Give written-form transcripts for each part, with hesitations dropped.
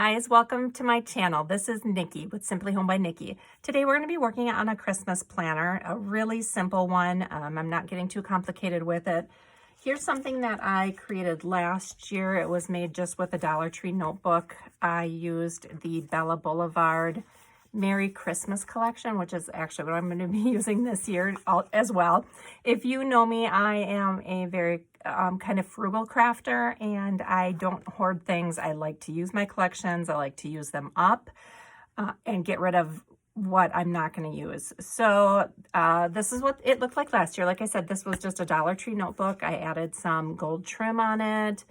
guys, welcome to my channel. This is Nikki with Simply Home by Nikki. Today we're going to be working on a Christmas planner, a really simple one. I'm not getting too complicated with it. Here's something that I created last year. It was made just with a Dollar Tree notebook. I used the Bella Boulevard Merry Christmas collection, which is actually what I'm going to be using this year as well. If you know me, I am a very kind of frugal crafter, and I don't hoard things. I like to use my collections. I like to use them up and get rid of what I'm not going to use. So this is what it looked like last year. Like I said, this was just a Dollar Tree notebook. I added some gold trim on it,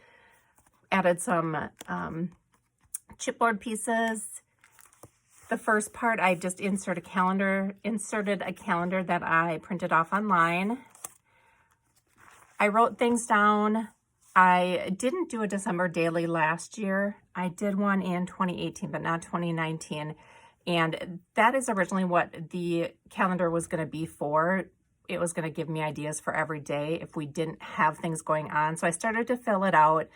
added some chipboard pieces. The first part, I just inserted a calendar that I printed off online. I wrote things down. I didn't do a December daily last year. I did one in 2018, but not 2019. And that is originally what the calendar was going to be for. It was going to give me ideas for every day if we didn't have things going on. So I started to fill it out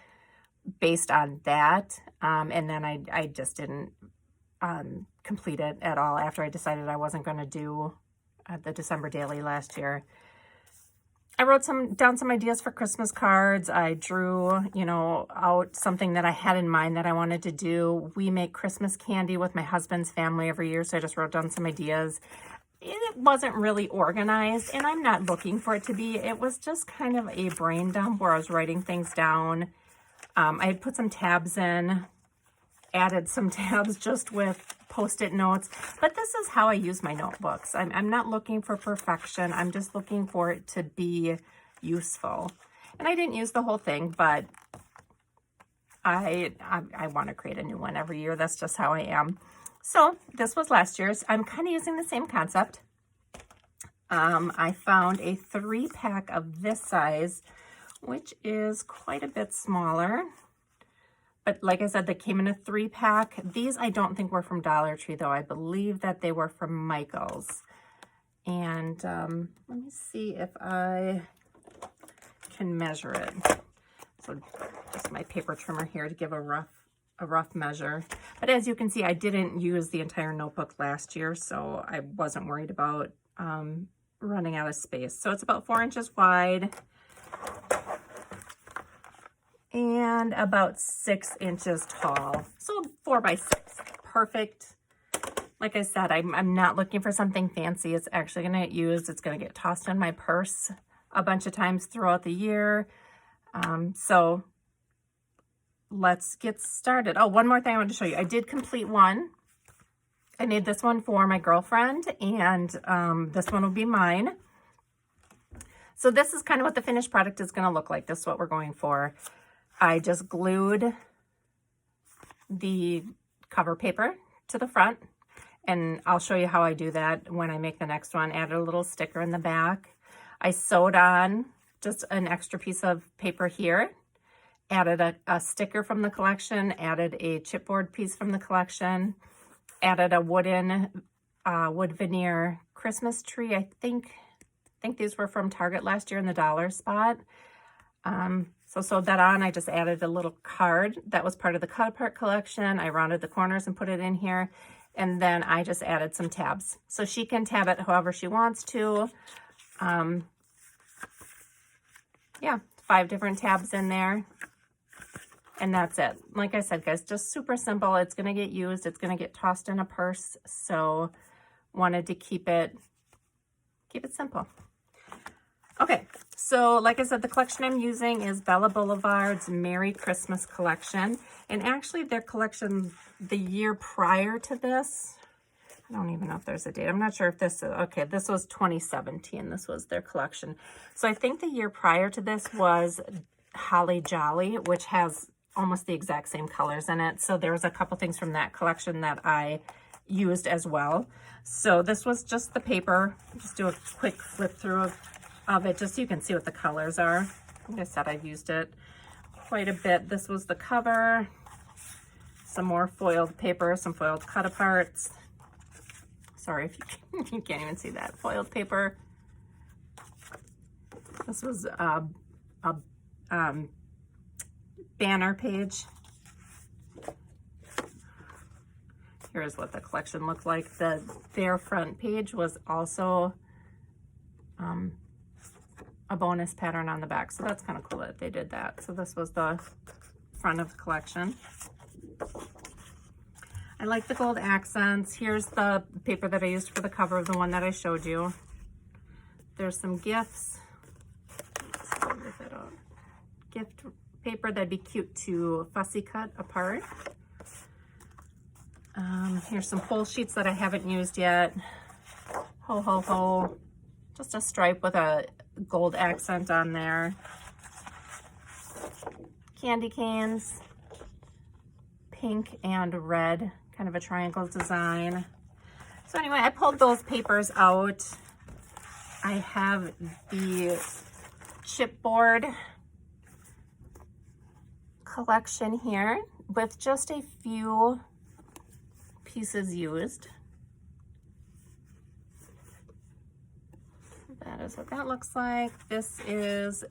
based on that. And then I just didn't complete it at all after I decided I wasn't going to do the December daily last year. I wrote down some ideas for Christmas cards. I drew, out something that I had in mind that I wanted to do. We make Christmas candy with my husband's family every year, so I just wrote down some ideas. It wasn't really organized, and I'm not looking for it to be. It was just kind of a brain dump where I was writing things down. I had put some tabs in, added some tabs just with Post-it notes, but this is how I use my notebooks. I'm not looking for perfection. I'm just looking for it to be useful. And I didn't use the whole thing, but I want to create a new one every year. That's just how I am. So this was last year's. I'm kind of using the same concept. I found a 3-pack of this size, which is quite a bit smaller. But like I said, they came in a 3-pack. These I don't think were from Dollar Tree, though. I believe that they were from Michael's. And let me see if I can measure it. So just my paper trimmer here to give a rough measure. But as you can see, I didn't use the entire notebook last year, so I wasn't worried about running out of space. So it's about 4 inches wide and about 6 inches tall. So 4 by 6, perfect. Like I said, I'm not looking for something fancy. It's actually gonna get used. It's gonna get tossed in my purse a bunch of times throughout the year. So let's get started. Oh, one more thing I wanted to show you. I did complete one. I made this one for my girlfriend, and this one will be mine. So this is kind of what the finished product is gonna look like. This is what we're going for. I just glued the cover paper to the front, and I'll show you how I do that when I make the next one. Added a little sticker in the back. I sewed on just an extra piece of paper here, added a sticker from the collection, added a chipboard piece from the collection, added a wood veneer Christmas tree. I think these were from Target last year in the dollar spot. So sewed that on. I just added a little card that was part of the cut apart collection. I rounded the corners and put it in here. And then I just added some tabs. So she can tab it however she wants to. Yeah, 5 different tabs in there. And that's it. Like I said, guys, just super simple. It's going to get used. It's going to get tossed in a purse. So wanted to keep it simple. Okay, so like I said, the collection I'm using is Bella Boulevard's Merry Christmas collection. And actually their collection the year prior to this, I don't even know if there's a date. I'm not sure if this, okay, this was 2017. This was their collection. So I think the year prior to this was Holly Jolly, which has almost the exact same colors in it. So there was a couple things from that collection that I used as well. So this was just the paper. Just do a quick flip through of it just so you can see what the colors are. Like I said, I've used it quite a bit. This was the cover, some more foiled paper, some foiled cut aparts. Sorry if you can't even see that. Foiled paper. This was a banner page. Here's what the collection looked like. Their front page was also a bonus pattern on the back. So that's kind of cool that they did that. So this was the front of the collection. I like the gold accents. Here's the paper that I used for the cover of the one that I showed you. There's some gifts. Gift paper that'd be cute to fussy cut apart. Here's some pull sheets that I haven't used yet. Ho, ho, ho. Just a stripe with a gold accent on there. Candy canes. Pink and red, kind of a triangle design. So anyway, I pulled those papers out. I have the chipboard collection here with just a few pieces used. That is what that looks like. This is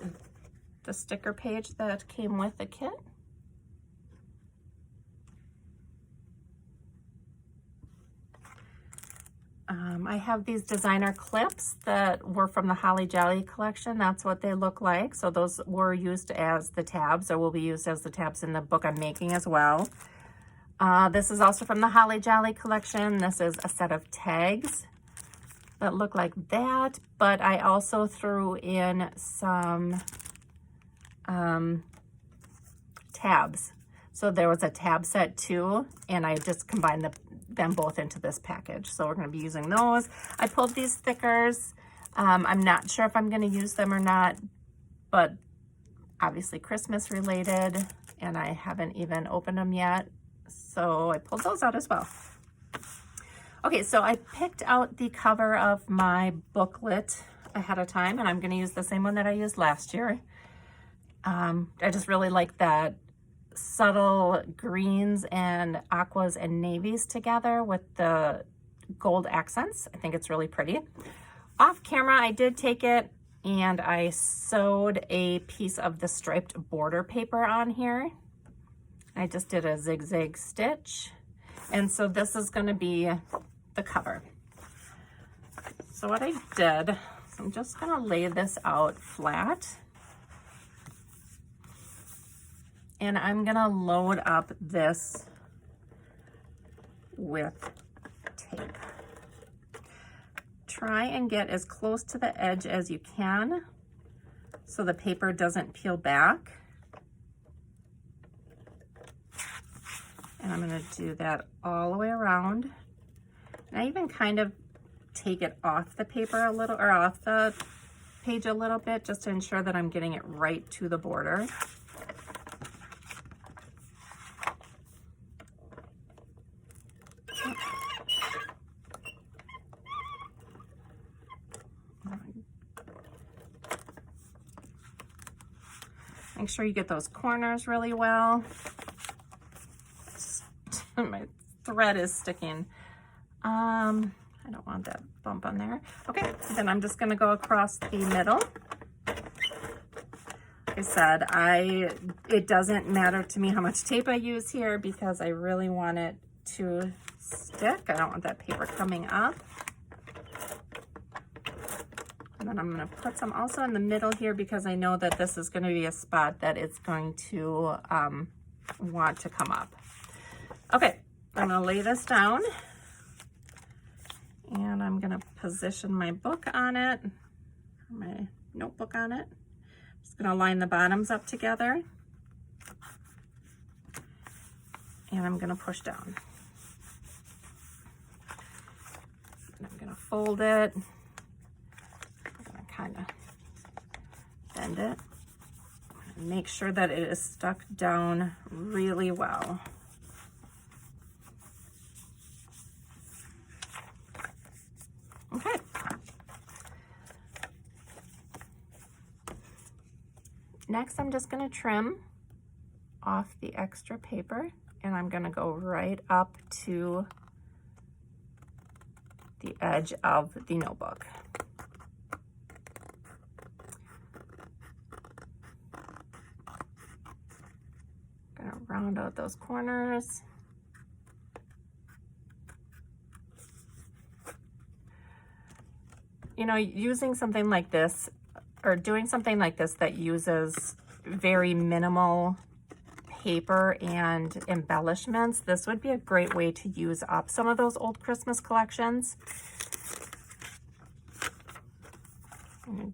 the sticker page that came with the kit. I have these designer clips that were from the Holly Jolly collection. That's what they look like. So those were used as the tabs, or will be used as the tabs in the book I'm making as well. This is also from the Holly Jolly collection. This is a set of tags that look like that, but I also threw in some tabs. So there was a tab set too, and I just combined them both into this package. So we're going to be using those. I pulled these stickers. I'm not sure if I'm going to use them or not, but obviously Christmas related, and I haven't even opened them yet. So I pulled those out as well. Okay, so I picked out the cover of my booklet ahead of time, and I'm going to use the same one that I used last year. I just really like that subtle greens and aquas and navies together with the gold accents. I think it's really pretty. Off camera, I did take it and I sewed a piece of the striped border paper on here. I just did a zigzag stitch. And so this is going to be the cover. So what I did, I'm just going to lay this out flat. And I'm going to load up this with tape. Try and get as close to the edge as you can so the paper doesn't peel back. And I'm going to do that all the way around. And I even kind of take it off the paper a little, or off the page a little bit, just to ensure that I'm getting it right to the border. Make sure you get those corners really well. My thread is sticking. I don't want that bump on there. Okay, then I'm just gonna go across the middle. Like I said, it doesn't matter to me how much tape I use here because I really want it to stick. I don't want that paper coming up. And then I'm going to put some also in the middle here because I know that this is going to be a spot that it's going to want to come up. Okay, I'm going to lay this down and I'm going to position my book on it, my notebook on it. Just going to line the bottoms up together and I'm going to push down. And I'm going to fold it. Kind of bend it and make sure that it is stuck down really well. Okay. Next, I'm just going to trim off the extra paper and I'm going to go right up to the edge of the notebook. Round out those corners. you know, using something like this or doing something like this that uses very minimal paper and embellishments, this would be a great way to use up some of those old Christmas collections.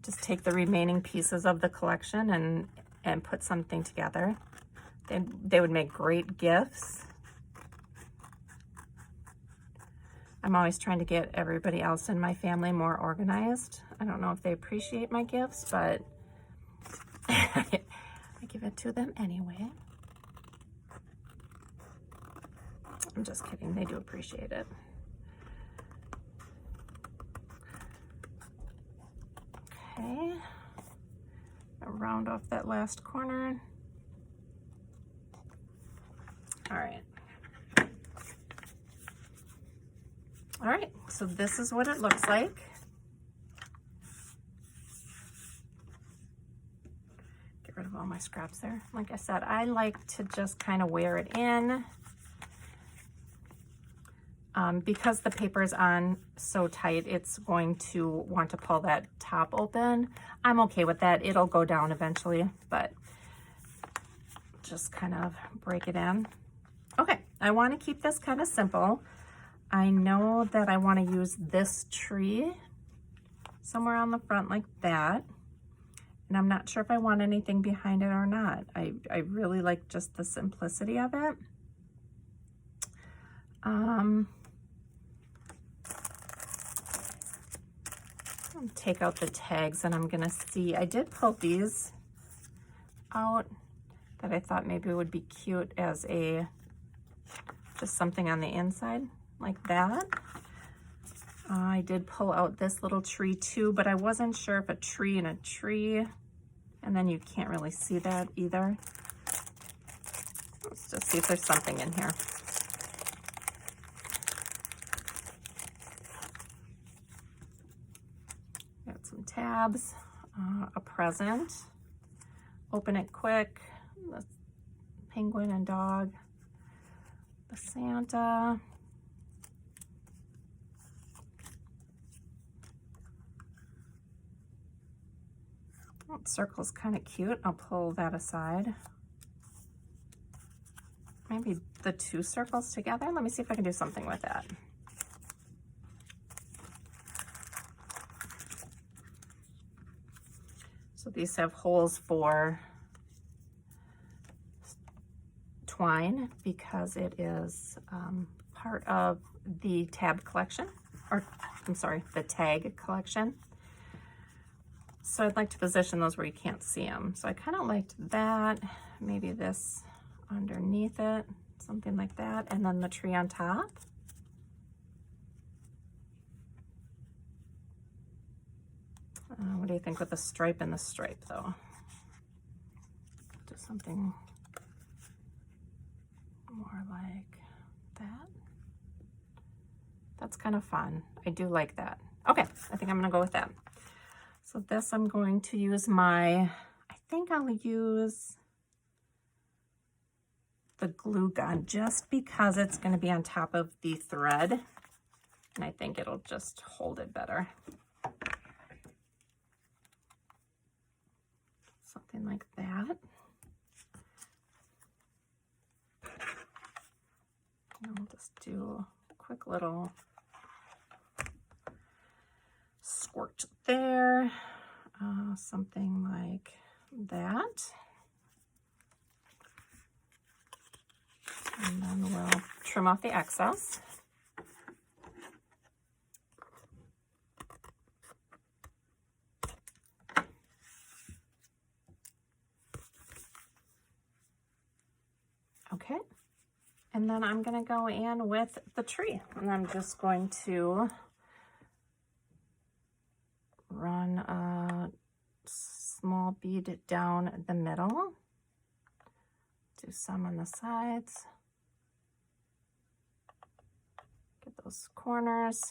Just take the remaining pieces of the collection and put something together. They would make great gifts. I'm always trying to get everybody else in my family more organized. I don't know if they appreciate my gifts, but I give it to them anyway. I'm just kidding, they do appreciate it. Okay, I'll round off that last corner. All right. All right, so this is what it looks like. Get rid of all my scraps there. Like I said, I like to just kind of wear it in. Because the paper is on so tight, it's going to want to pull that top open. I'm okay with that. It'll go down eventually, but just kind of break it in. Okay, I want to keep this kind of simple. I know that I want to use this tree somewhere on the front like that. And I'm not sure if I want anything behind it or not. I really like just the simplicity of it. Take out the tags and I'm gonna see, I did pull these out that I thought maybe would be cute as a, just something on the inside like that. I did pull out this little tree too, but I wasn't sure if a tree and a tree, and then you can't really see that either. Let's just see if there's something in here. Got some tabs, a present, open it quick, the penguin and dog, the Santa, that circle's kind of cute. I'll pull that aside. Maybe the two circles together. Let me see if I can do something with that. So these have holes for twine because it is part of the tab collection, or I'm sorry, the tag collection. So I'd like to position those where you can't see them. So I kind of liked that, maybe this underneath it, something like that, and then the tree on top. What do you think with the stripe and the stripe though? Do something more like that. That's kind of fun. I do like that. Okay, I think I'm gonna go with that. So this I'm going to use I think I'll use the glue gun just because it's going to be on top of the thread. And I think it'll just hold it better. Something like that. And I'll just do a quick little squirt there, something like that. And then we'll trim off the excess. Okay, and then I'm going to go in with the tree, and I'm just going to run a small bead down the middle, do some on the sides, get those corners.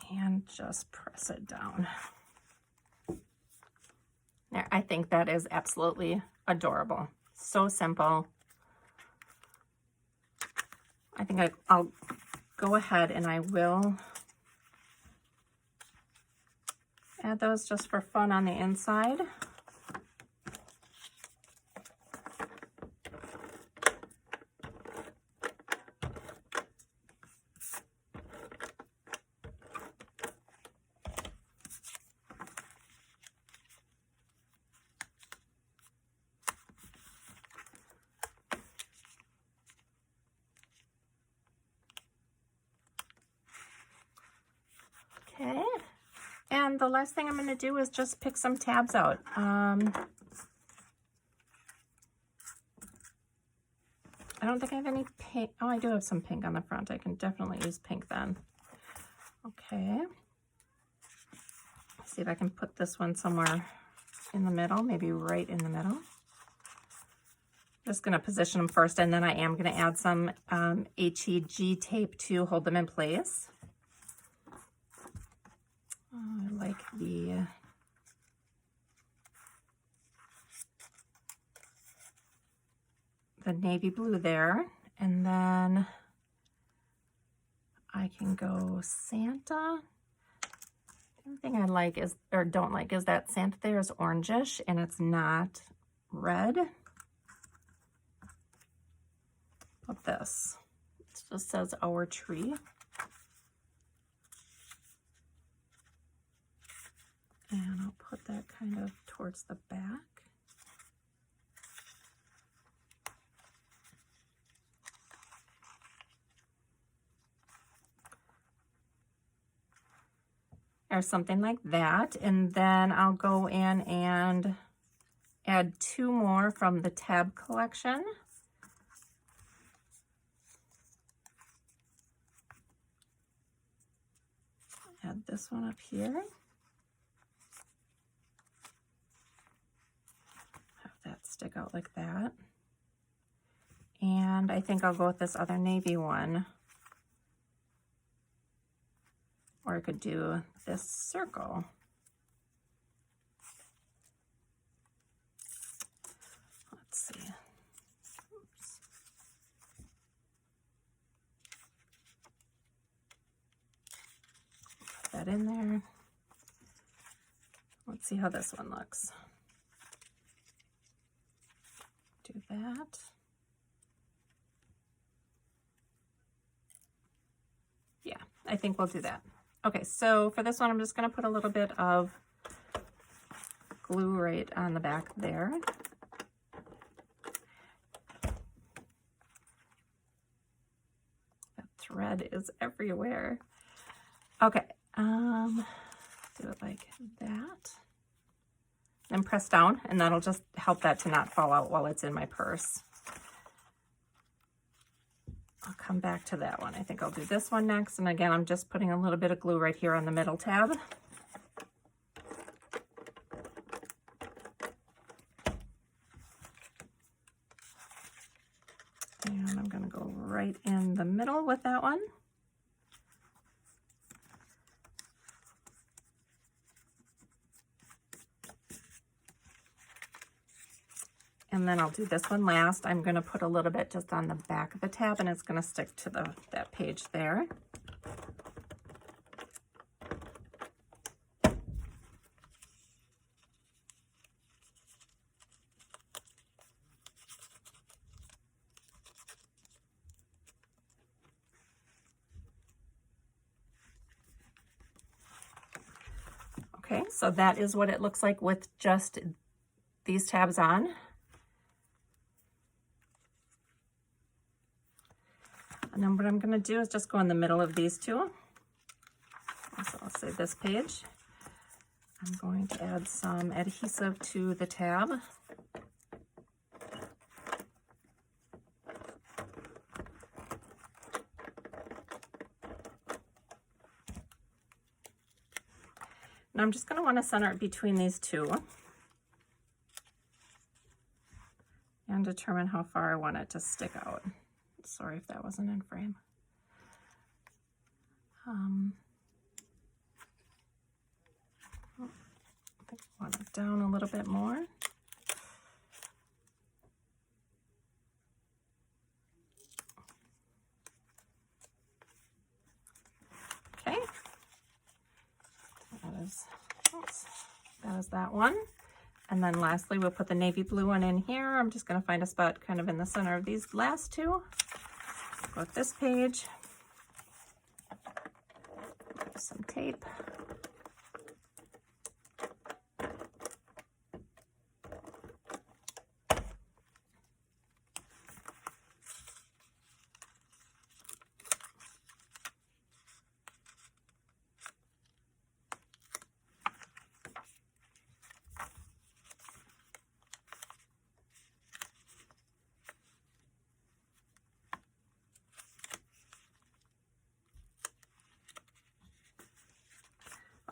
And just press it down. I think that is absolutely adorable. So simple. I think I'll go ahead and I will add those just for fun on the inside. Okay, and the last thing I'm going to do is just pick some tabs out. I don't think I have any pink. Oh, I do have some pink on the front. I can definitely use pink then. Okay. Let's see if I can put this one somewhere in the middle, maybe right in the middle. Just going to position them first, and then I am going to add some HEG tape to hold them in place. I like the navy blue there, and then I can go Santa. The only thing I like is, or don't like, is that Santa there is orangish and it's not red. But this, it just says our tree. And I'll put that kind of towards the back. Or something like that. And then I'll go in and add 2 more from the tab collection. Add this one up here. Have that stick out like that. And I think I'll go with this other navy one. Or I could do this circle. Let's see. Oops. Put that in there. Let's see how this one looks. Do that. Yeah, I think we'll do that. Okay, so for this one, I'm just going to put a little bit of glue right on the back there. That thread is everywhere. Okay, do it like that. Then press down, and that'll just help that to not fall out while it's in my purse. I'll come back to that one. I think I'll do this one next. And again, I'm just putting a little bit of glue right here on the middle tab. And I'm going to go right in the middle with that one. And then I'll do this one last. I'm going to put a little bit just on the back of the tab, and it's going to stick to that page there. Okay, so that is what it looks like with just these tabs on. And then what I'm going to do is just go in the middle of these two. So I'll say this page. I'm going to add some adhesive to the tab. And I'm just going to want to center it between these two and determine how far I want it to stick out. Sorry if that wasn't in frame. I think I want it down a little bit more. That is that one. And then lastly, we'll put the navy blue one in here. I'm just going to find a spot kind of in the center of these last two. Go with this page. Some tape.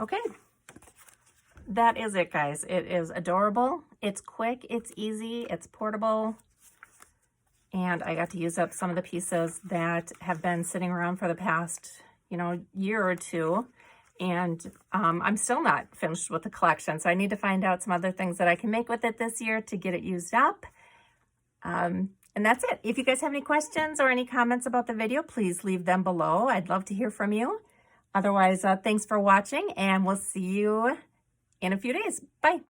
Okay, that is it, guys. It is adorable. It's quick, it's easy, it's portable. And I got to use up some of the pieces that have been sitting around for the past, year or two. And I'm still not finished with the collection. So I need to find out some other things that I can make with it this year to get it used up. And that's it. If you guys have any questions or any comments about the video, please leave them below. I'd love to hear from you. Otherwise, thanks for watching, and we'll see you in a few days. Bye.